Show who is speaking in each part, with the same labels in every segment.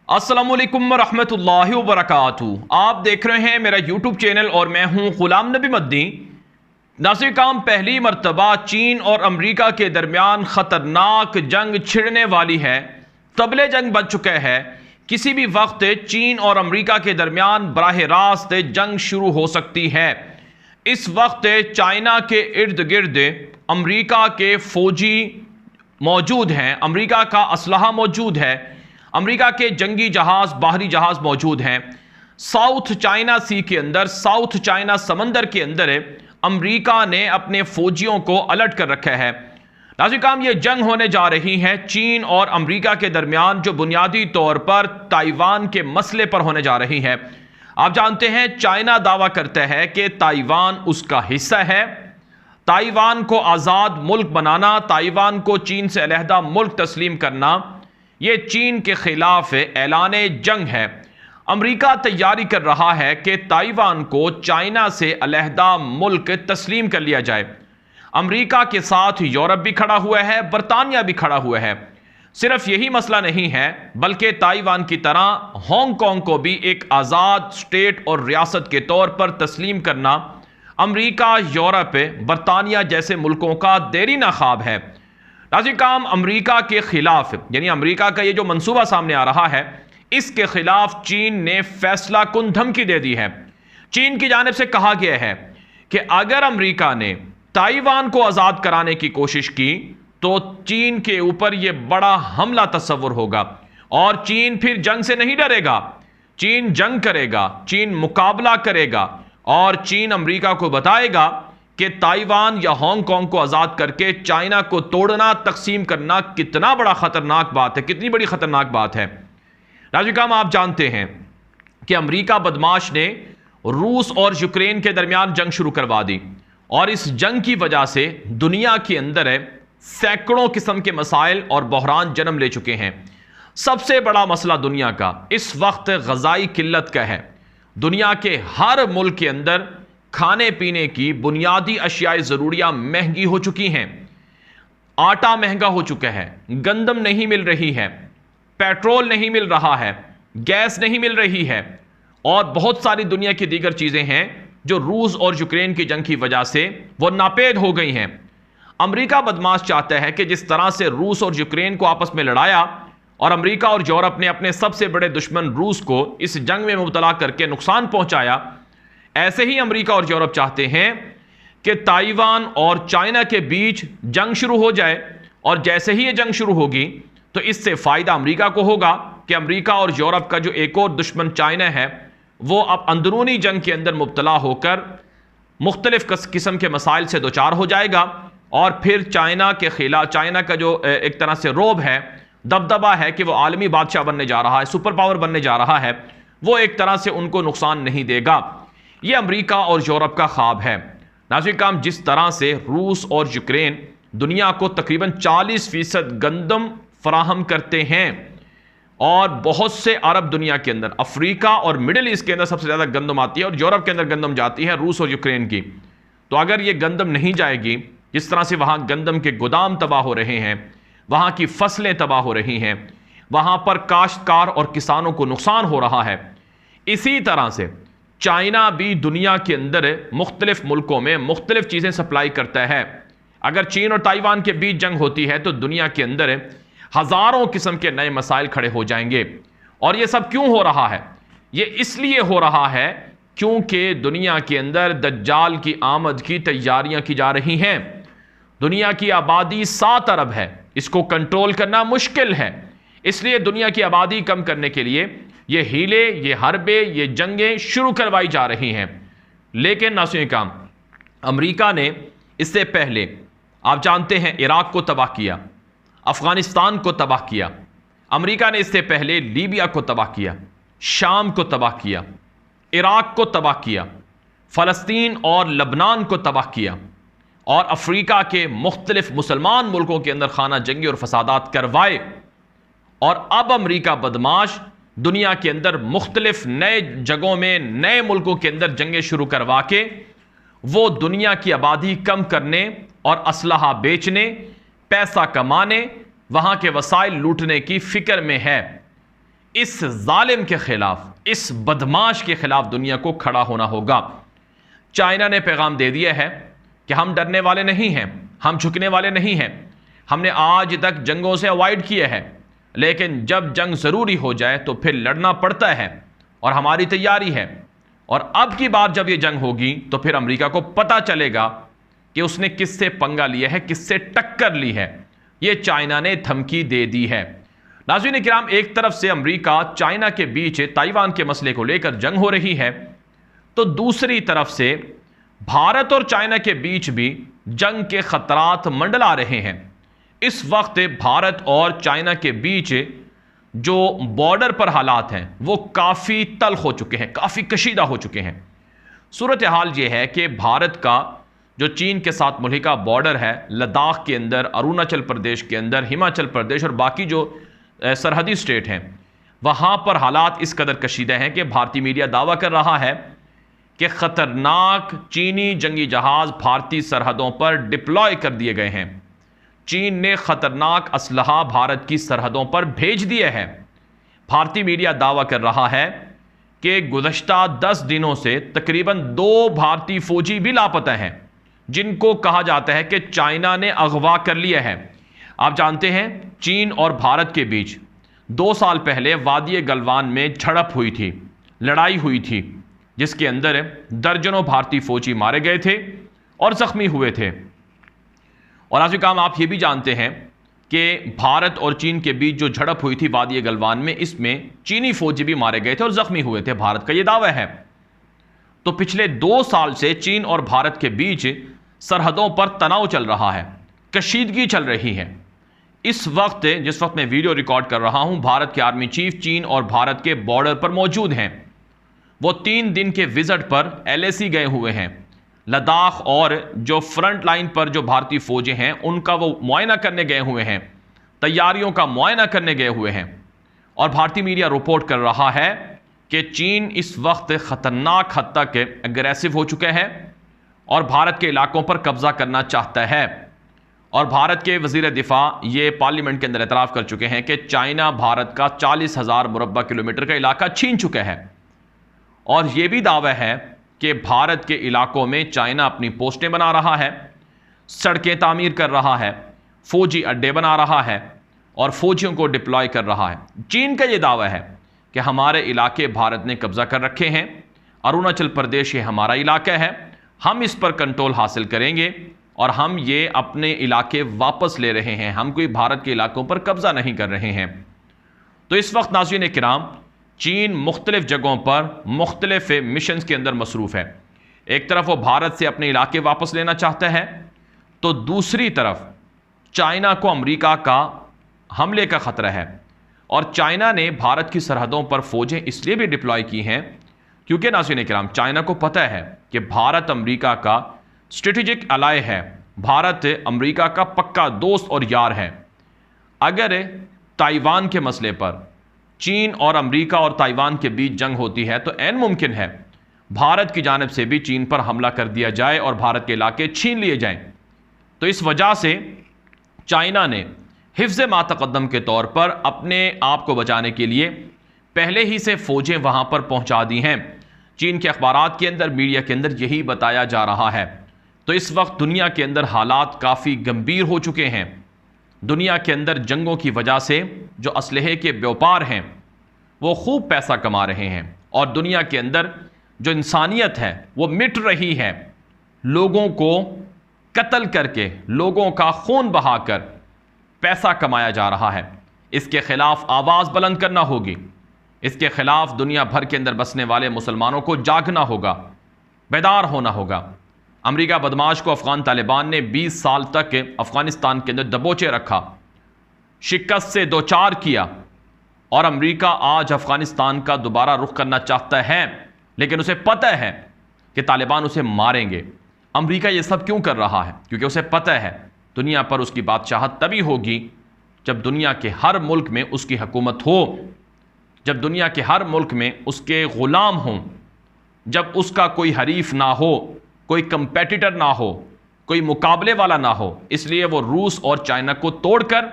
Speaker 1: अस्सलामुअलैकुम वरहमतुल्लाहि वबरकातुहू। आप देख रहे हैं मेरा यूट्यूब चैनल और मैं हूं गुलाम नबी मद्दी। नाज़रीन काम, पहली मरतबा चीन और अमरीका के दरमियान ख़तरनाक जंग छिड़ने वाली है। तबले जंग बन चुका है। किसी भी वक्त चीन और अमरीका के दरमियान बराह रास्त जंग शुरू हो सकती है। इस वक्त चाइना के इर्द गिर्द अमरीका के फौजी मौजूद हैं, अमरीका का असलहा मौजूद है, अमेरिका के जंगी जहाज, बाहरी जहाज मौजूद हैं। साउथ चाइना सी के अंदर, साउथ चाइना समंदर के अंदर अमेरिका ने अपने फौजियों को अलर्ट कर रखा है। नाज़रीन काम, ये जंग होने जा रही है चीन और अमेरिका के दरमियान, जो बुनियादी तौर पर ताइवान के मसले पर होने जा रही है। आप जानते हैं चाइना दावा करता है कि ताइवान उसका हिस्सा है। ताइवान को आज़ाद मुल्क बनाना, ताइवान को चीन से अलहदा मुल्क तस्लीम करना, ये चीन के खिलाफ ऐलान जंग है। अमेरिका तैयारी कर रहा है कि ताइवान को चाइना से अलहदा मुल्क तस्लीम कर लिया जाए। अमेरिका के साथ यूरोप भी खड़ा हुआ है, बरतानिया भी खड़ा हुआ है। सिर्फ यही मसला नहीं है, बल्कि ताइवान की तरह हांगकांग को भी एक आज़ाद स्टेट और रियासत के तौर पर तस्लीम करना अमेरिका, यूरोप, बरतानिया जैसे मुल्कों का देरीना ख्वाब है। नाज़रीन काम, अमेरिका के खिलाफ, यानी अमेरिका का ये जो मंसूबा सामने आ रहा है, इसके खिलाफ चीन ने फैसला कुन धमकी दे दी है। चीन की जानिब से कहा गया है कि अगर अमेरिका ने ताइवान को आज़ाद कराने की कोशिश की तो चीन के ऊपर यह बड़ा हमला तस्वुर होगा और चीन फिर जंग से नहीं डरेगा। चीन जंग करेगा, चीन मुकाबला करेगा और चीन अमेरिका को बताएगा कि ताइवान या हांगकांग को आज़ाद करके चाइना को तोड़ना, तकसीम करना कितना बड़ा ख़तरनाक बात है, कितनी बड़ी ख़तरनाक बात है। नाज़रीन काम, आप जानते हैं कि अमेरिका बदमाश ने रूस और यूक्रेन के दरमियान जंग शुरू करवा दी और इस जंग की वजह से दुनिया के अंदर सैकड़ों किस्म के मसाइल और बहरान जन्म ले चुके हैं। सबसे बड़ा मसला दुनिया का इस वक्त ग़ज़ाई किल्लत का है। दुनिया के हर मुल्क के अंदर खाने पीने की बुनियादी अशियाए ज़रूरियाँ महंगी हो चुकी हैं। आटा महंगा हो चुका है, गंदम नहीं मिल रही है, पेट्रोल नहीं मिल रहा है, गैस नहीं मिल रही है और बहुत सारी दुनिया की दीगर चीज़ें हैं जो रूस और यूक्रेन की जंग की वजह से वो नापेद हो गई हैं। अमेरिका बदमाश चाहता है कि जिस तरह से रूस और यूक्रेन को आपस में लड़ाया और अमेरिका और यूरोप ने अपने सबसे बड़े दुश्मन रूस को इस जंग में मुब्तला करके नुकसान पहुंचाया, ऐसे ही अमेरिका और यूरोप चाहते हैं कि ताइवान और चाइना के बीच जंग शुरू हो जाए और जैसे ही ये जंग शुरू होगी तो इससे फ़ायदा अमेरिका को होगा कि अमेरिका और यूरोप का जो एक और दुश्मन चाइना है वो अब अंदरूनी जंग के अंदर मुब्तला होकर मुख्तलिफ किस्म के मसाइल से दोचार हो जाएगा और फिर चाइना के खिलाफ, चाइना का जो एक तरह से रोब है, दबदबा है कि वो आलमी बादशाह बनने जा रहा है, सुपर पावर बनने जा रहा है, वो एक तरह से उनको नुकसान नहीं देगा। ये अमेरिका और यूरोप का ख्वाब है। नाज़रीन काम, जिस तरह से रूस और यूक्रेन दुनिया को तकरीबन 40% गंदम फराहम करते हैं और बहुत से अरब दुनिया के अंदर, अफ्रीका और मिडिल ईस्ट के अंदर सबसे ज़्यादा गंदम आती है और यूरोप के अंदर गंदम जाती है रूस और यूक्रेन की, तो अगर ये गंदम नहीं जाएगी, जिस तरह से वहाँ गंदम के गोदाम तबाह हो रहे हैं, वहाँ की फसलें तबाह हो रही हैं, वहाँ पर काश्तकार और किसानों को नुकसान हो रहा है, इसी तरह से चाइना भी दुनिया के अंदर मुख्तलिफ मुल्कों में मुख्तलिफ चीज़ें सप्लाई करता है। अगर चीन और ताइवान के बीच जंग होती है तो दुनिया के अंदर हज़ारों किस्म के नए मसाइल खड़े हो जाएंगे। और ये सब क्यों हो रहा है? ये इसलिए हो रहा है क्योंकि दुनिया के अंदर दज्जाल की आमद की तैयारियां की जा रही हैं। दुनिया की आबादी 7 अरब है, इसको कंट्रोल करना मुश्किल है, इसलिए दुनिया की आबादी कम करने के लिए ये हीले, ये हरबे, ये जंगें शुरू करवाई जा रही हैं। लेकिन नाज़रीन काम, अमेरिका ने इससे पहले, आप जानते हैं, इराक को तबाह किया, अफ़गानिस्तान को तबाह किया। अमेरिका ने इससे पहले लीबिया को तबाह किया, शाम को तबाह किया, इराक को तबाह किया, फ़लस्तीन और लबनान को तबाह किया और अफ्रीका के मुख्तलिफ मुसलमान मुल्कों के अंदर खाना जंगी और फसादात करवाए। और अब अमेरिका बदमाश दुनिया के अंदर मुख्तलिफ नए जगहों में, नए मुल्कों के अंदर जंगें शुरू करवा के वो दुनिया की आबादी कम करने और असलहा बेचने, पैसा कमाने, वहाँ के वसाइल लूटने की फ़िक्र में है। इस जालिम के खिलाफ, इस बदमाश के खिलाफ दुनिया को खड़ा होना होगा। चाइना ने पैगाम दे दिया है कि हम डरने वाले नहीं हैं, हम झुकने वाले नहीं हैं। हमने आज तक जंगों से अवॉइड किया है, लेकिन जब जंग ज़रूरी हो जाए तो फिर लड़ना पड़ता है और हमारी तैयारी है। और अब की बार जब ये जंग होगी तो फिर अमेरिका को पता चलेगा कि उसने किससे पंगा लिया है, किससे टक्कर ली है। ये चाइना ने धमकी दे दी है। नाज़रीन किराम, एक तरफ से अमेरिका चाइना के बीच ताइवान के मसले को लेकर जंग हो रही है, तो दूसरी तरफ से भारत और चाइना के बीच भी जंग के खतरात मंडला रहे हैं। इस वक्त भारत और चाइना के बीच जो बॉर्डर पर हालात हैं वो काफ़ी तल्ख हो चुके हैं, काफ़ी कशीदा हो चुके हैं। सूरत हाल ये है कि भारत का जो चीन के साथ मुल्हिका बॉर्डर है, लद्दाख के अंदर, अरुणाचल प्रदेश के अंदर, हिमाचल प्रदेश और बाकी जो सरहदी स्टेट हैं, वहाँ पर हालात इस कदर कशीदा हैं कि भारतीय मीडिया दावा कर रहा है कि ख़तरनाक चीनी जंगी जहाज़ भारतीय सरहदों पर डिप्लॉय कर दिए गए हैं। चीन ने ख़तरनाक असलहा भारत की सरहदों पर भेज दिया है। भारतीय मीडिया दावा कर रहा है कि गुज़श्ता 10 दिनों से तकरीबन 2 भारतीय फौजी भी लापता हैं, जिनको कहा जाता है कि चाइना ने अगवा कर लिया है। आप जानते हैं चीन और भारत के बीच 2 साल पहले वादी गलवान में झड़प हुई थी, लड़ाई हुई थी, जिसके अंदर दर्जनों भारतीय फौजी मारे गए थे और जख्मी हुए थे। और आज काम आप ये भी जानते हैं कि भारत और चीन के बीच जो झड़प हुई थी वादी गलवान में, इसमें चीनी फौजी भी मारे गए थे और जख्मी हुए थे। भारत का ये दावा है। तो पिछले 2 साल से चीन और भारत के बीच सरहदों पर तनाव चल रहा है, कशीदगी चल रही है। इस वक्त जिस वक्त मैं वीडियो रिकॉर्ड कर रहा हूं, भारत के आर्मी चीफ चीन और भारत के बॉर्डर पर मौजूद हैं। वो 3 दिन के विजिट पर LAC गए हुए हैं। लद्दाख और जो फ्रंट लाइन पर जो भारतीय फौजी हैं उनका वो मुआयना करने गए हुए हैं, तैयारियों का मुआयना करने गए हुए हैं। और भारतीय मीडिया रिपोर्ट कर रहा है कि चीन इस वक्त ख़तरनाक हद तक एग्रेसिव हो चुका है और भारत के इलाकों पर कब्जा करना चाहता है। और भारत के वज़ीर दिफा ये पार्लियामेंट के अंदर एतराफ़ कर चुके हैं कि चाइना भारत का 40,000 मुरब्बा किलोमीटर का इलाका छीन चुका है। और ये भी दावा है कि भारत के इलाकों में चाइना अपनी पोस्टें बना रहा है, सड़कें तामीर कर रहा है, फौजी अड्डे बना रहा है और फौजियों को डिप्लॉय कर रहा है। चीन का ये दावा है कि हमारे इलाके भारत ने कब्जा कर रखे हैं, अरुणाचल प्रदेश ये हमारा इलाका है, हम इस पर कंट्रोल हासिल करेंगे और हम ये अपने इलाके वापस ले रहे हैं, हम कोई भारत के इलाकों पर कब्जा नहीं कर रहे हैं। तो इस वक्त नाज़रीन किराम, चीन मुख्तलिफ जगहों पर मुख्तलिफ मिशंस के अंदर मसरूफ़ है। एक तरफ वो भारत से अपने इलाके वापस लेना चाहता है, तो दूसरी तरफ चाइना को अमेरिका का हमले का ख़तरा है। और चाइना ने भारत की सरहदों पर फ़ौजें इसलिए भी डिप्लॉय की हैं क्योंकि नाज़रीन किराम, चाइना को पता है कि भारत अमेरिका का स्ट्रेटेजिक अलाय है, भारत अमेरिका का पक्का दोस्त और यार है। अगर ताइवान के मसले पर चीन और अमेरिका और ताइवान के बीच जंग होती है तो ऐन मुमकिन है भारत की जानिब से भी चीन पर हमला कर दिया जाए और भारत के इलाके छीन लिए जाएं। तो इस वजह से चाइना ने हिफ्ज़ मातक़द्दम के तौर पर अपने आप को बचाने के लिए पहले ही से फ़ौजें वहाँ पर पहुँचा दी हैं। चीन के अखबारात के अंदर, मीडिया के अंदर यही बताया जा रहा है। तो इस वक्त दुनिया के अंदर हालात काफ़ी गंभीर हो चुके हैं। दुनिया के अंदर जंगों की वजह से जो असलहे के व्यापार हैं वो खूब पैसा कमा रहे हैं और दुनिया के अंदर जो इंसानियत है वो मिट रही है। लोगों को कत्ल करके, लोगों का खून बहाकर पैसा कमाया जा रहा है। इसके खिलाफ आवाज़ बुलंद करना होगी। इसके खिलाफ दुनिया भर के अंदर बसने वाले मुसलमानों को जागना होगा, बेदार होना होगा। अमेरिका बदमाश को अफ़गान तालिबान ने 20 साल तक अफ़गानिस्तान के अंदर दबोचे रखा, शिकस्त से दो चार किया और अमेरिका आज अफ़गानिस्तान का दोबारा रुख करना चाहता है, लेकिन उसे पता है कि तालिबान उसे मारेंगे। अमेरिका ये सब क्यों कर रहा है? क्योंकि उसे पता है दुनिया पर उसकी बादशाहत तभी होगी जब दुनिया के हर मुल्क में उसकी हुकूमत हो, जब दुनिया के हर मुल्क में उसके ग़ुलाम हों, जब उसका कोई हरीफ ना हो, कोई कंपेटिटर ना हो, कोई मुकाबले वाला ना हो। इसलिए वो रूस और चाइना को तोड़कर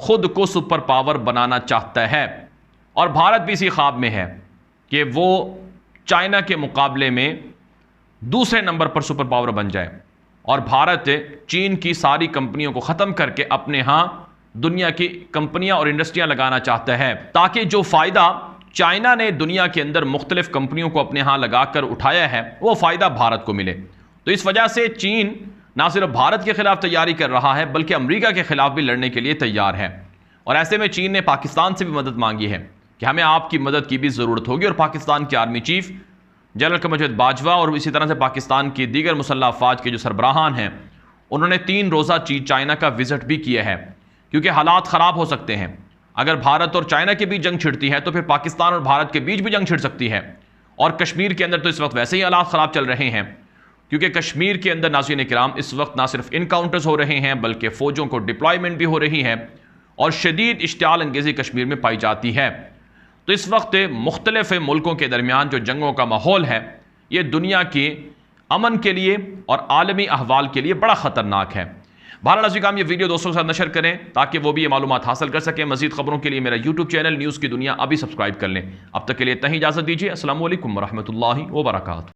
Speaker 1: खुद को सुपर पावर बनाना चाहता है। और भारत भी इसी ख्वाब में है कि वो चाइना के मुकाबले में दूसरे नंबर पर सुपर पावर बन जाए और भारत चीन की सारी कंपनियों को ख़त्म करके अपने यहाँ दुनिया की कंपनियां और इंडस्ट्रियां लगाना चाहता है, ताकि जो फ़ायदा चाइना ने दुनिया के अंदर मुख्तलिफ कंपनियों को अपने यहाँ लगाकर उठाया है वो फ़ायदा भारत को मिले। तो इस वजह से चीन ना सिर्फ भारत के खिलाफ तैयारी कर रहा है बल्कि अमेरिका के खिलाफ भी लड़ने के लिए तैयार है। और ऐसे में चीन ने पाकिस्तान से भी मदद मांगी है कि हमें आपकी मदद की भी ज़रूरत होगी। और पाकिस्तान के army chief general Qamar Javed Bajwa और इसी तरह से पाकिस्तान की दीगर मुसल्लह अफवाज के जो सरबराहान हैं उन्होंने 3 रोज़ा चाइना का विजिट भी किया है, क्योंकि हालात ख़राब हो सकते हैं। अगर भारत और चाइना के बीच जंग छिड़ती है तो फिर पाकिस्तान और भारत के बीच भी जंग छिड़ सकती है। और कश्मीर के अंदर तो इस वक्त वैसे ही हालात ख़राब चल रहे हैं, क्योंकि कश्मीर के अंदर नाज़रीन किराम इस वक्त ना सिर्फ इनकाउंटर्स हो रहे हैं बल्कि फ़ौजों को डिप्लॉयमेंट भी हो रही है और शदीद इश्तियाल अंगेज़ी कश्मीर में पाई जाती है। तो इस वक्त मुख्तलिफ मुल्कों के दरमियान जो जंगों का माहौल है ये दुनिया के अमन के लिए और आलमी अहवाल के लिए बड़ा ख़तरनाक है। बहरहाल नाज़रीन किराम, ये वीडियो दोस्तों के साथ नशर करें ताकि वो भी ये मालूमात हासिल कर सकें। मज़ीद खबरों के लिए मेरा यूट्यूब चैनल न्यूज़ की दुनिया अभी सब्सक्राइब कर लें। अब तक के लिए इतना ही इजाज़त दीजिए। अस्सलामु अलैकुम वरहमतुल्लाहि वबरकातुहू।